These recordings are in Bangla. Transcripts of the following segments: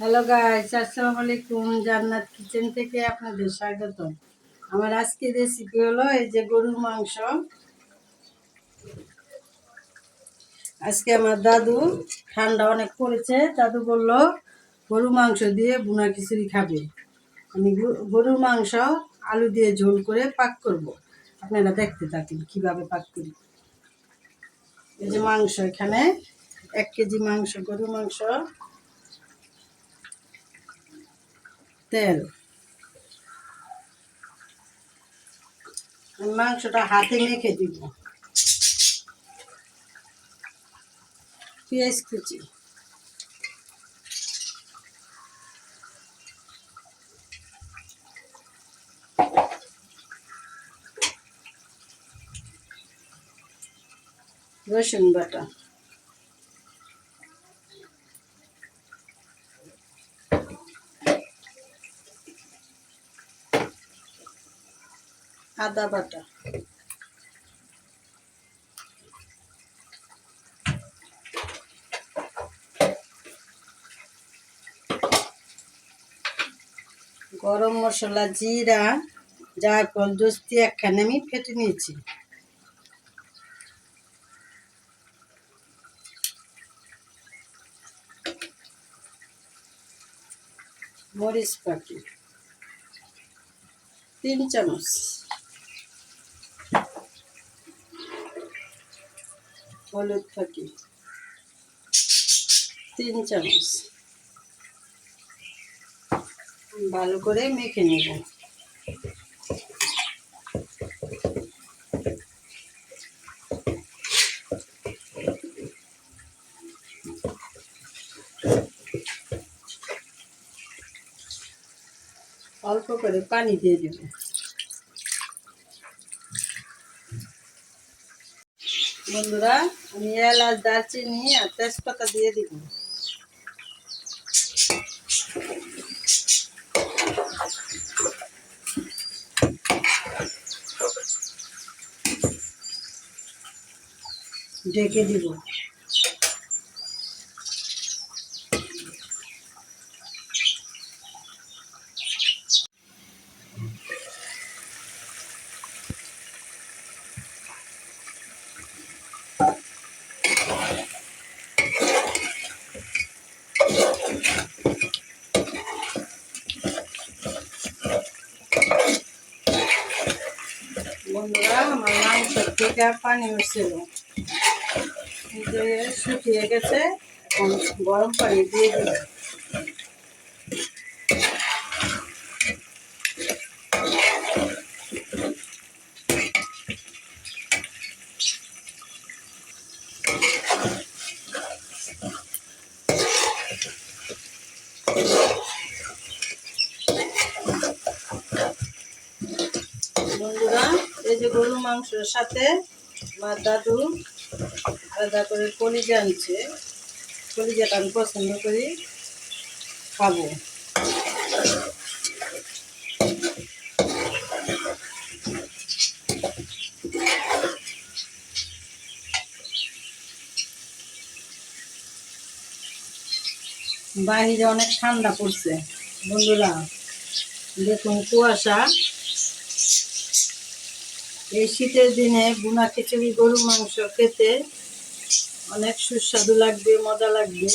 হ্যালো গাইস, আসসালামু আলাইকুম। জান্নাত কিচেন থেকে আপনাদের স্বাগত। আমার আজকের রেসিপি হলো এই যে গরুর মাংস। আজকে আমার দাদু, ঠান্ডা অনেক পড়েছে, দাদু বলল গরুর মাংস দিয়ে ভুনা খিচুড়ি খাবে। আমি গরুর মাংস আলু দিয়ে ঝোল করে পাক করব। আপনারা দেখতে থাকুন কিভাবে পাক করি। এই যে মাংস, এখানে 1 কেজি মাংস, গরুর মাংস, তেল। মাংসটা হাতে মেখে দিব। পেঁয়াজ কুচি, রসুন বাটা, আদা বাটা, গরম মশলা, জিরা, জায়ফল, জস্তি একখানে আমি ফেটে নিয়েছি, মরিচ পাখি 3 চামচ, হলুদ পাখি 3 চামচ। ভালো করে মেখে নেব। অল্প করে পানি দিয়ে দেব। বন্ধুরা, আমি এলাচ, দারচিনি আর তেজপাতা দিয়ে দিব। ঢেকে দিব। বন্ধুরা, আমার মাংস থেকে পানি উঠছিল, শুকিয়ে গেছে। এখন গরম পানি দিয়ে দিব। বন্ধুরা, এই যে গরুর মাংসের সাথে আমার দাদু আলাদা করে কলিজা আনছে। কলিজাটা আমি পছন্দ করি, খাবো। বাহিরে অনেক ঠান্ডা পড়ছে বন্ধুরা, দেখুন কুয়াশা। এই শীতের দিনে ভুনা খিচুড়ি গরুর মাংস খেতে অনেক সুস্বাদু লাগবে, মজা লাগবে।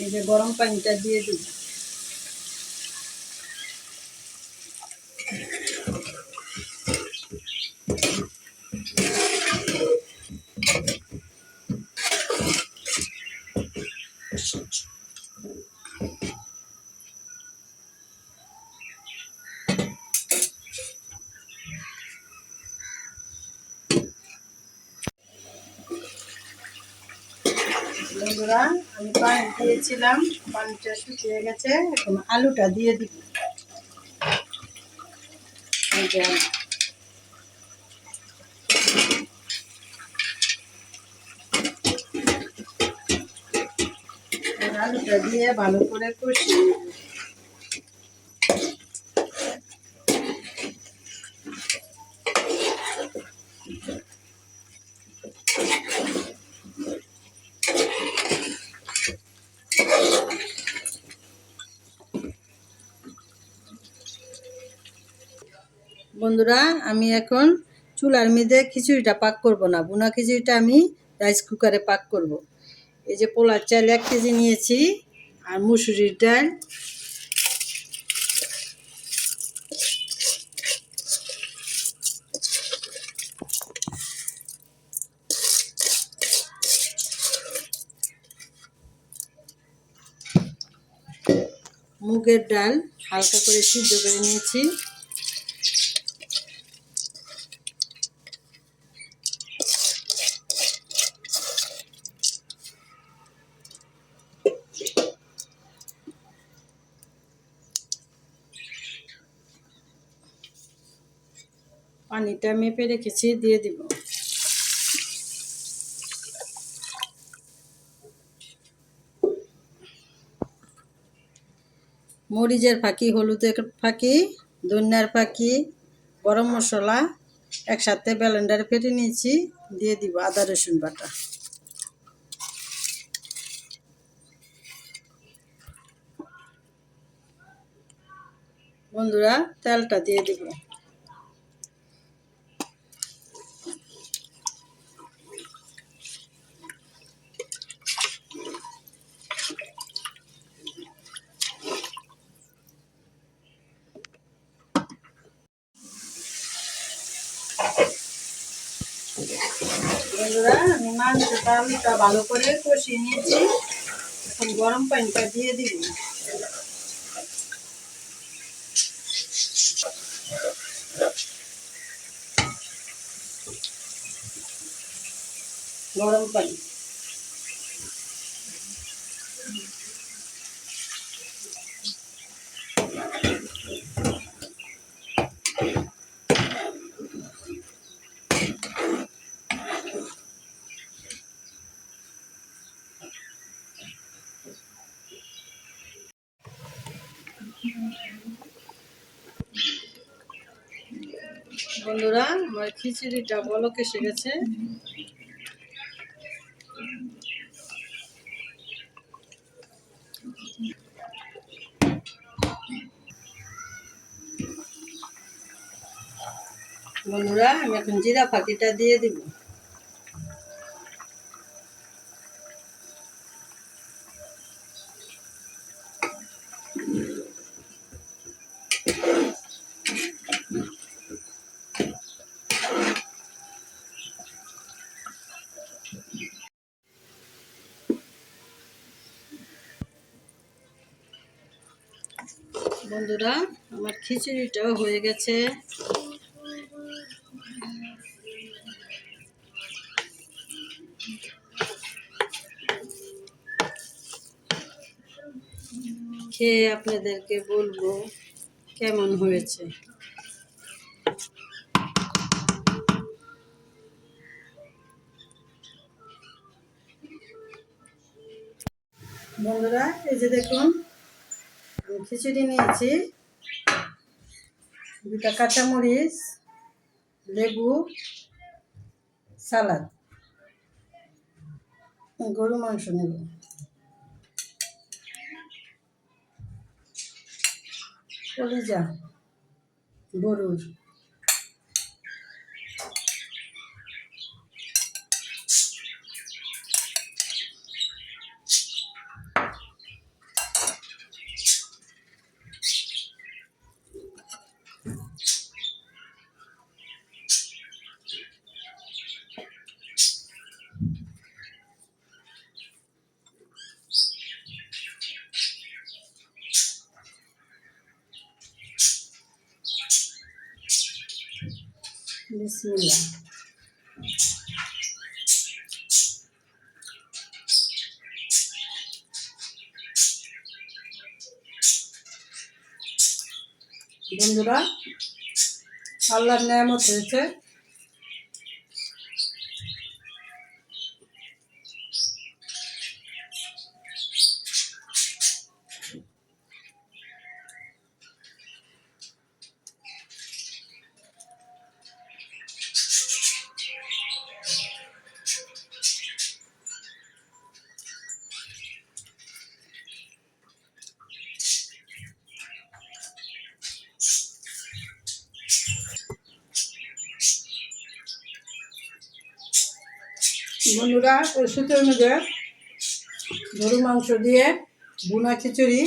এই যে গরম পানিটা দিয়ে দিব। বন্ধুরা, আমি পানি দিয়েছিলাম, পানিটা শুকিয়ে গেছে। এখন আলুটা দিয়ে দিব। আলুটা দিয়ে ভালো করে কষিয়ে নেব। বন্ধুরা, আমি এখন চুলার মধ্যে খিচুড়িটা পাক করব না, ভুনা খিচুড়িটা আমি রাইস কুকারে পাক করব। এই যে পোলার চাল 1 কেজি নিয়েছি, আর মুসুরির ডাল, মুগের ডাল হালকা করে সিদ্ধ করে নিয়েছি, পানিটা মেপে রেখেছি, দিয়ে দিব। মরিচের ফাঁকি, হলুদের ফাঁকি, ধনিয়ার ফাঁকি, গরম মশলা একসাথে ব্লেন্ডারে ফেটে নিয়েছি, দিয়ে দিব আদা রসুন বাটা। বন্ধুরা, তেলটা দিয়ে দিব। বন্ধুরা, আমি মাংসটা আলুটা ভালো করে কষিয়ে নিয়েছি, এখন গরম পানিটা দিয়ে দিব। গরম পানি। বন্ধুরা, আমার খিচুড়িটা বলক এসে গেছে। বন্ধুরা, আমি এখন জিরা ফাঁকিটা দিয়ে দিব। বন্ধুরা, আমার খিচুড়িটাও হয়ে গেছে। খেয়ে আপনাদেরকে বলবো কেমন হয়েছে। বন্ধুরা, এই যে দেখুন, আমি খিচুড়ি নিয়েছি, 2টা কাঁচামরিচ, লেবু, সালাদ, গরু মাংস নেব। কলিজা গরুর। বিসমিল্লাহ। বন্ধুরা, আল্লাহর নেয়ামত হয়েছে। বন্ধুরা, ওই শীতের মধ্যে গরু মাংস দিয়ে ভুনা খিচুড়ি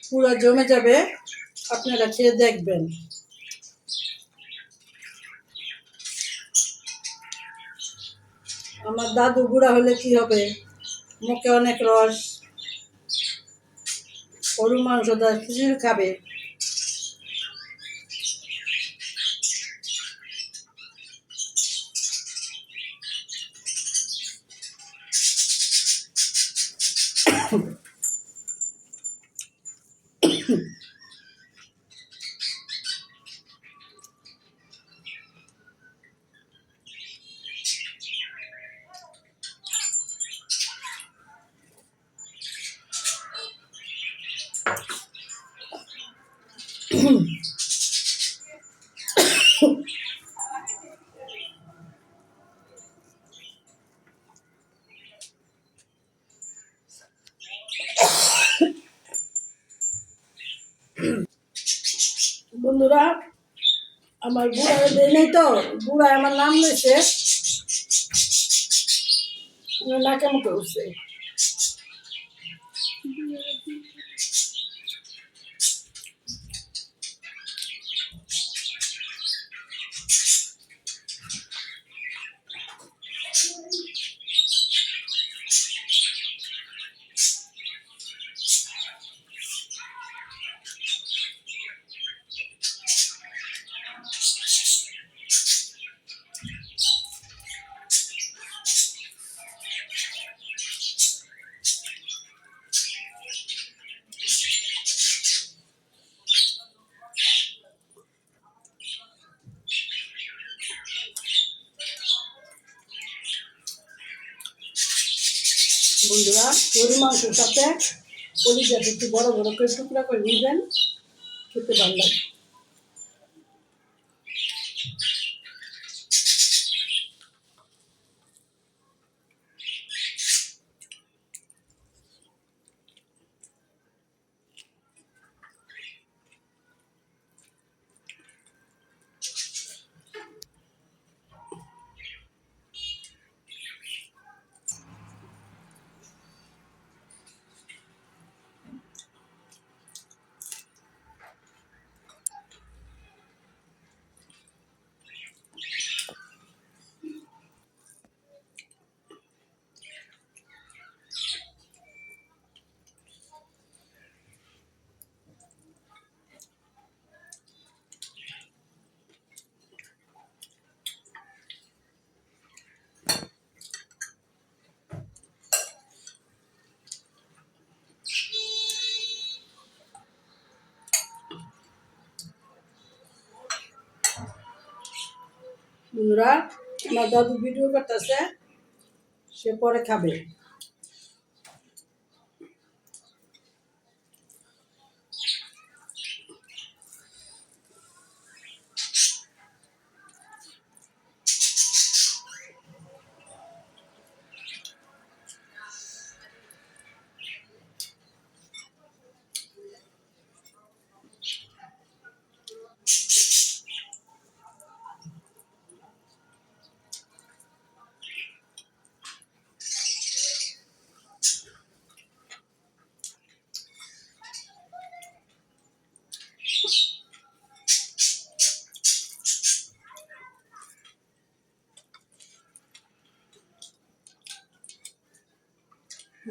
পুরো জমে যাবে। আপনারা খেয়ে দেখবেন। আমার দাদু বুড়া হলে কি হবে, মুখে অনেক রস, গরু মাংস দিয়ে খিচুড়ি খাবে। বন্ধুরা, আমার বুড়া দেয় নাই তো, বুড়া আমার নাম লইছে, নাকে মুখে উঠছে। বন্ধুরা, গরু মাংসের সাথে কলিজাটা একটু বড় বড় করে টুকরা করে নিবেন, খেতে ভালো লাগে। বন্ধুরা, আমার দাদু ভিডিও করতেছে, সে পরে খাবে।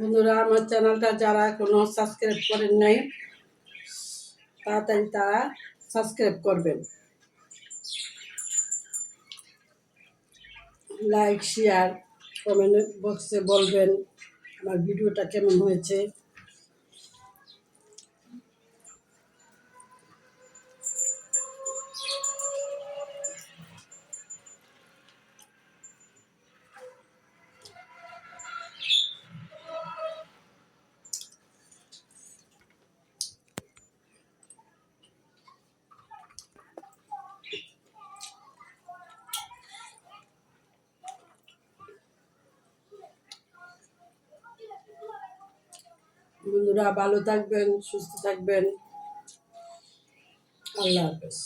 বন্ধুরা, আমার চ্যানেলটা যারা এখনো সাবস্ক্রাইব করেন নাই, তাড়াতাড়ি তারা সাবস্ক্রাইব করবেন। লাইক, শেয়ার, কমেন্ট বক্সে বলবেন আমার ভিডিওটা কেমন হয়েছে। বন্ধুরা, ভালো থাকবেন, সুস্থ থাকবেন। আল্লাহ হাফেজ।